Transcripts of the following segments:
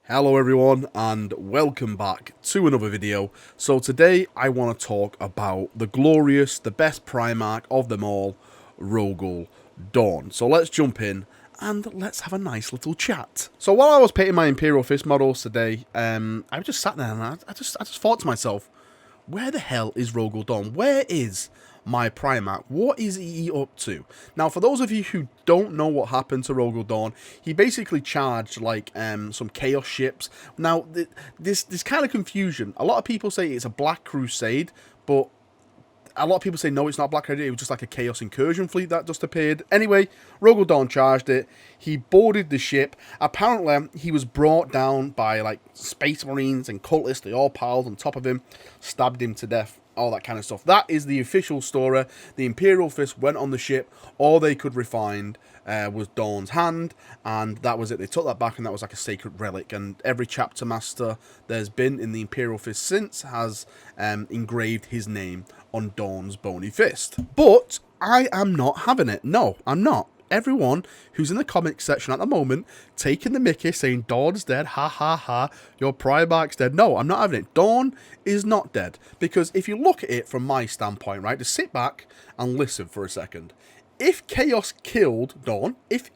Hello everyone and welcome back to another video. So today I want to talk about the glorious, the best Primarch of them all, Rogal Dorn. So let's jump in and let's have a nice little chat. So while I was painting my Imperial Fist models today, I just sat there and I just thought to myself, where the hell is Rogal Dorn? Where is my Primarch? What is he up to? Now, for those of you who don't know what happened to Rogal Dorn, he basically charged like some Chaos ships. Now, this kind of confusion. A lot of people say it's a Black Crusade, but a lot of people say no, it's not Black Crusade. It was just like a Chaos incursion fleet that just appeared. Anyway, Rogal Dorn charged it. He boarded the ship. Apparently, he was brought down by like Space Marines and cultists. They all piled on top of him, stabbed him to death, all that kind of stuff. That is the official story. The Imperial Fist went on the ship. All they could refine was Dorn's hand, and that was it. They took that back, and that was like a sacred relic. And every chapter master there's been in the Imperial Fist since has engraved his name on Dorn's bony fist. But I am not having it. No, I'm not. Everyone who's in the comics section at the moment taking the mickey, saying Dorn's dead, ha ha ha, your Primarch's dead. No, I'm not having it. Dorn is not dead. Because if you look at it from my standpoint, right, just sit back and listen for a second. If Chaos killed Dorn, if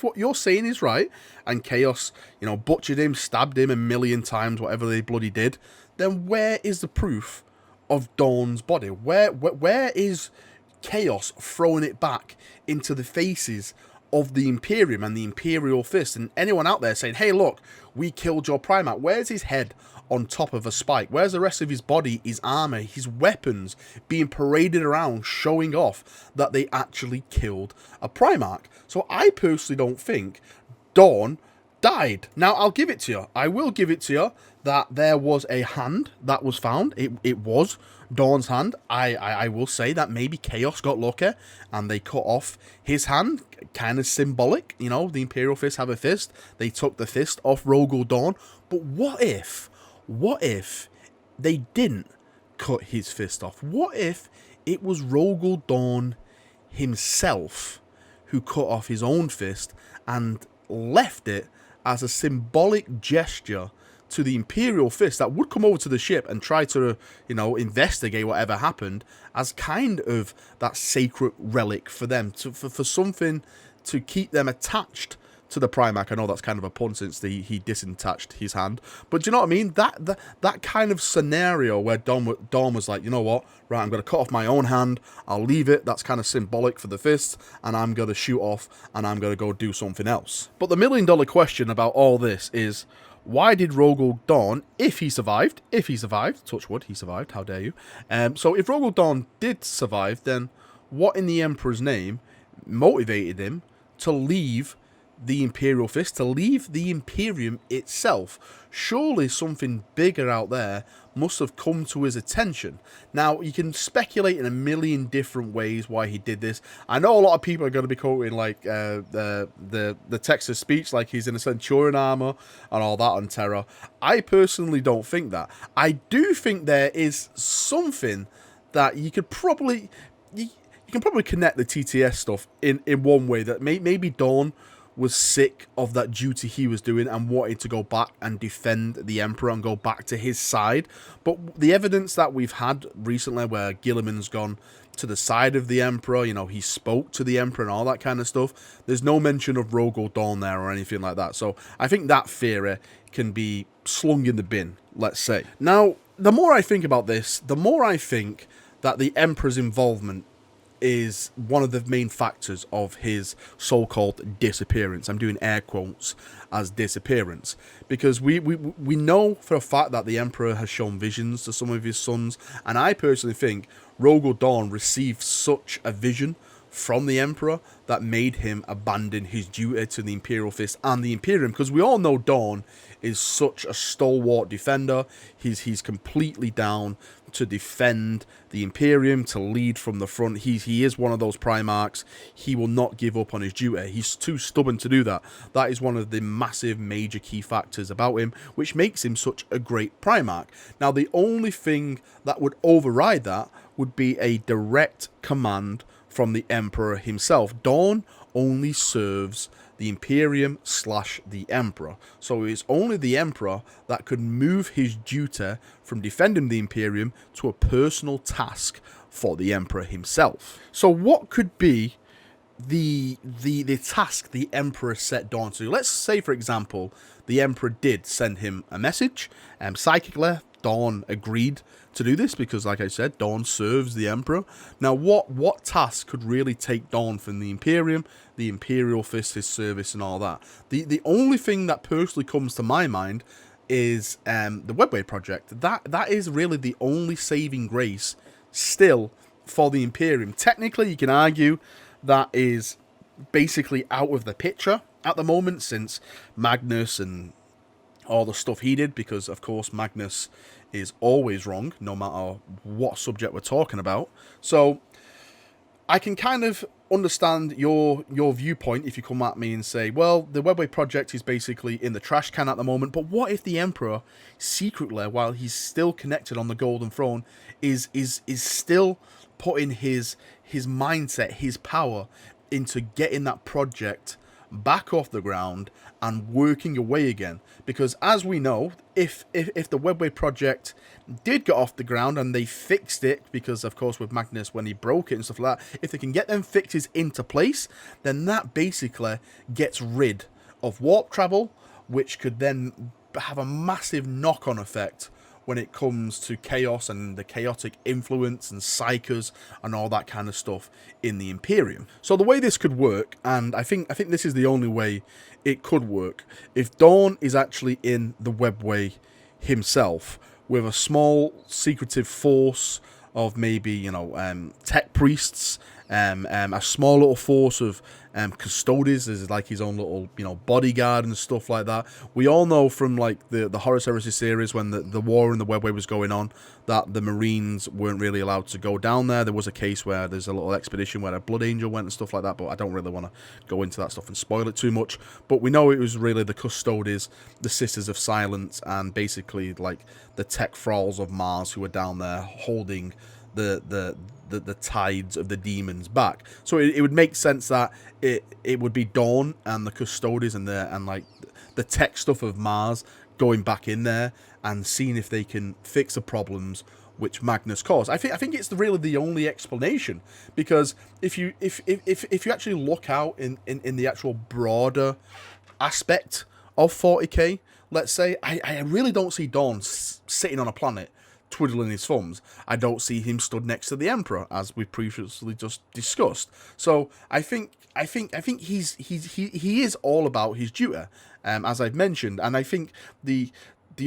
what you're saying is right, and Chaos, you know, butchered him, stabbed him a million times, whatever they bloody did, then where is the proof of Dorn's body? Where is Chaos throwing it back into the faces of the Imperium and the Imperial Fist and anyone out there saying, hey look, we killed your Primarch? Where's his head on top of a spike? Where's the rest of his body, his armor, his weapons being paraded around showing off that they actually killed a Primarch? So I personally don't think Dorn died. Now, I'll give it to you. I will give it to you that there was a hand that was found. It was Dorn's hand. I will say that maybe Chaos got lucky and they cut off his hand. Kind of symbolic. You know, the Imperial Fist have a fist. They took the fist off Rogal Dorn. But what if they didn't cut his fist off? What if it was Rogal Dorn himself who cut off his own fist and left it as a symbolic gesture to the Imperial Fist that would come over to the ship and try to, you know, investigate whatever happened as kind of that sacred relic for them, for something to keep them attached to the Primarch. I know that's kind of a pun since he disattached his hand, but do you know what I mean? That kind of scenario where Dorn was like, you know what, right, I'm going to cut off my own hand, I'll leave it, that's kind of symbolic for the fist, and I'm going to shoot off, and I'm going to go do something else. But the $1 million question about all this is, why did Rogal Dorn, if he survived, touch wood, he survived, how dare you, so if Rogal Dorn did survive, then what in the Emperor's name motivated him to leave the Imperial Fist, to leave the Imperium itself? Surely something bigger out there must have come to his attention. Now, you can speculate in a million different ways why he did this. I know a lot of people are going to be quoting like the text-to speech, like he's in a Centurion armor and all that on Terra. I personally don't think that. I do think there is something that you could probably you can probably connect the TTS stuff in one way, that maybe Dorn was sick of that duty he was doing and wanted to go back and defend the Emperor and go back to his side. But the evidence that we've had recently where Guilliman's gone to the side of the Emperor, you know, he spoke to the Emperor and all that kind of stuff, there's no mention of Rogal Dorn there or anything like that. So I think that theory can be slung in the bin, let's say. Now, the more I think about this, the more I think that the Emperor's involvement is one of the main factors of his so-called disappearance. I'm doing air quotes as disappearance, because we know for a fact that the Emperor has shown visions to some of his sons, and I personally think Rogal Dorn received such a vision from the Emperor that made him abandon his duty to the Imperial Fist and the Imperium, because we all know Dorn is such a stalwart defender. He's completely down to defend the Imperium, to lead from the front. He is one of those Primarchs. He will not give up on his duty. He's too stubborn to do that. That is one of the massive major key factors about him, which makes him such a great Primarch. Now, the only thing that would override that would be a direct command from the Emperor himself. Dorn only serves the the Imperium / the Emperor. So it's only the Emperor that could move his duty from defending the Imperium to a personal task for the Emperor himself. So what could be the task the Emperor set Dorn to? Let's say, for example, the Emperor did send him a message, psychically Dorn agreed to do this because, like I said, Dorn serves the Emperor. Now, what task could really take Dorn from the Imperium, the Imperial Fist, his service, and all that? The only thing that personally comes to my mind is the Webway project. That is really the only saving grace still for the Imperium. Technically, you can argue that is basically out of the picture at the moment, since Magnus and all the stuff he did, because of course Magnus is always wrong no matter what subject we're talking about. So I can kind of understand your viewpoint if you come at me and say, well, the Webway project is basically in the trash can at the moment, but what if the Emperor secretly, while he's still connected on the Golden Throne, is still putting his mindset, his power into getting that project back off the ground and working away again? Because as we know, if the Webway project did get off the ground and they fixed it, because of course with Magnus when he broke it and stuff like that, if they can get them fixes into place, then that basically gets rid of warp travel, which could then have a massive knock-on effect when it comes to chaos and the chaotic influence and psychers and all that kind of stuff in the Imperium. So the way this could work, and I think this is the only way it could work, if Dorn is actually in the Webway himself with a small secretive force of maybe, you know, tech priests, a small little force of custodes, is like his own little, you know, bodyguard and stuff like that. We all know from like the Horus Heresy series, when the war in the Webway was going on, that the Marines weren't really allowed to go down there. There was a case where there's a little expedition where a Blood Angel went and stuff like that, but I don't really want to go into that stuff and spoil it too much. But we know it was really the custodes, the Sisters of Silence, and basically like the tech thralls of Mars who were down there holding the tides of the demons back. So it would make sense that it would be Dorn and the custodes and like the tech stuff of Mars going back in there and seeing if they can fix the problems which Magnus caused. I think it's really the only explanation, because if you actually look out in the actual broader aspect of 40k, let's say, I really don't see Dorn sitting on a planet twiddling his thumbs. I don't see him stood next to the Emperor, as we previously just discussed. So I think he is all about his duty, as I've mentioned, and I think the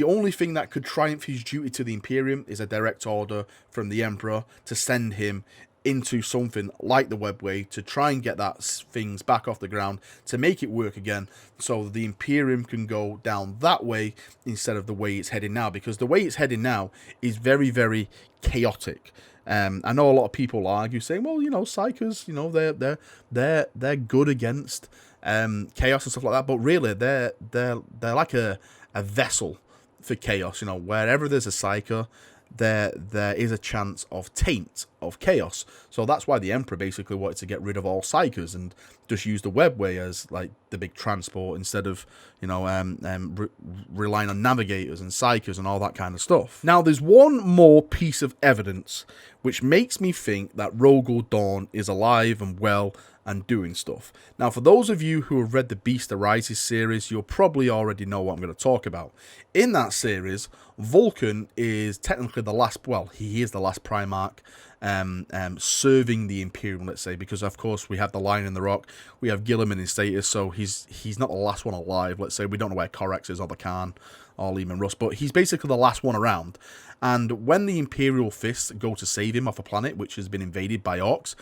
only thing that could triumph his duty to the Imperium is a direct order from the Emperor to send him into something like the Webway to try and get that things back off the ground, to make it work again, so the Imperium can go down that way instead of the way it's heading now, because the way it's heading now is very, very chaotic. I know a lot of people argue, saying, well, you know, psychers, you know, they're good against chaos and stuff like that, but really they're like a vessel for chaos. You know, wherever there's a psyker, there is a chance of taint of chaos. So that's why the Emperor basically wanted to get rid of all psychers and just use the Webway as like the big transport, instead of, you know, relying on navigators and psychers and all that kind of stuff. Now there's one more piece of evidence which makes me think that Rogal Dorn is alive and well and doing stuff. Now, for those of you who have read the Beast Arises series, you'll probably already know what I'm going to talk about. In that series, Vulcan is technically the last, well, he is the last Primarch serving the Imperium, let's say, because of course we have the Lion in the Rock, we have Gilliman in status, so he's not the last one alive, let's say. We don't know where Corax is, or the Khan, or Lehman Russ, but he's basically the last one around. And when the Imperial Fists go to save him off a planet which has been invaded by orcs,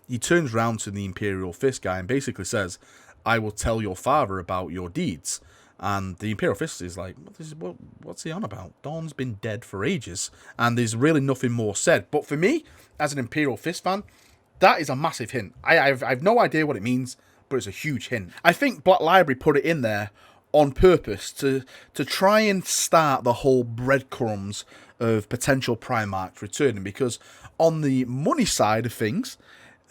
he turns round to the Imperial Fist guy and basically says, I will tell your father about your deeds. And the Imperial Fist is like, what's he on about? Dorn's been dead for ages, and there's really nothing more said. But for me, as an Imperial Fist fan, that is a massive hint. I've no idea what it means, but it's a huge hint. I think Black Library put it in there on purpose to try and start the whole breadcrumbs of potential Primarchs returning, because on the money side of things,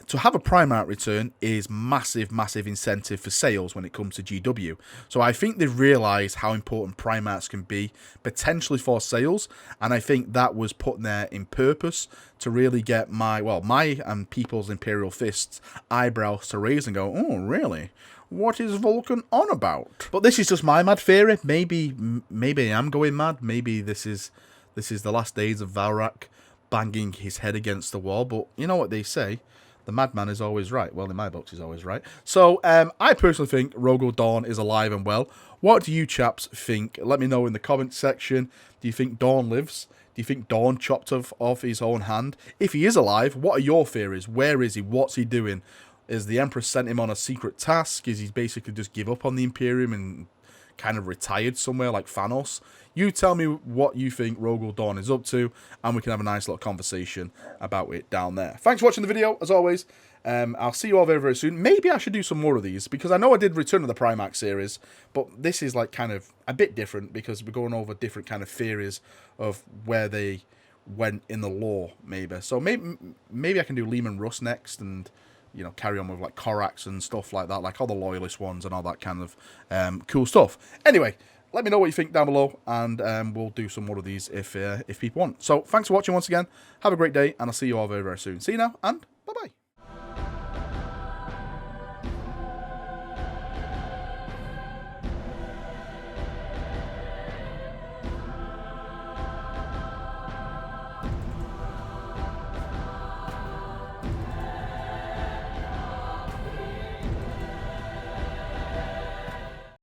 to have a Primarch return is massive incentive for sales when it comes to GW. So I think they've realised how important Primarchs can be potentially for sales, and I think that was put there in purpose to really get my and people's Imperial Fists eyebrows to raise and go, oh really? What is Vulcan on about? But this is just my mad theory. Maybe I am going mad. Maybe this is the last days of Valrak banging his head against the wall. But you know what they say, the madman is always right. Well, in my books, he's always right. So I personally think Rogal Dorn is alive and well. What do you chaps think? Let me know in the comments section. Do you think Dorn lives? Do you think Dorn chopped off his own hand? If he is alive, what are your theories? Where is he? What's he doing? Is the Emperor sent him on a secret task? Is he basically just give up on the Imperium and kind of retired somewhere like Thanos? You tell me what you think Rogal Dorn is up to, and we can have a nice little conversation about it down there. Thanks for watching the video, as always. I'll see you all very, very soon. Maybe I should do some more of these, because I know I did Return of the Primarch series, but this is like kind of a bit different, because we're going over different kind of theories of where they went in the lore, maybe. So maybe I can do Leman Russ next, and you know, carry on with like Korax and stuff like that, like all the loyalist ones and all that kind of cool stuff. Anyway, let me know what you think down below, and we'll do some more of these if people want. So thanks for watching once again. Have a great day, and I'll see you all very, very soon. See you now, and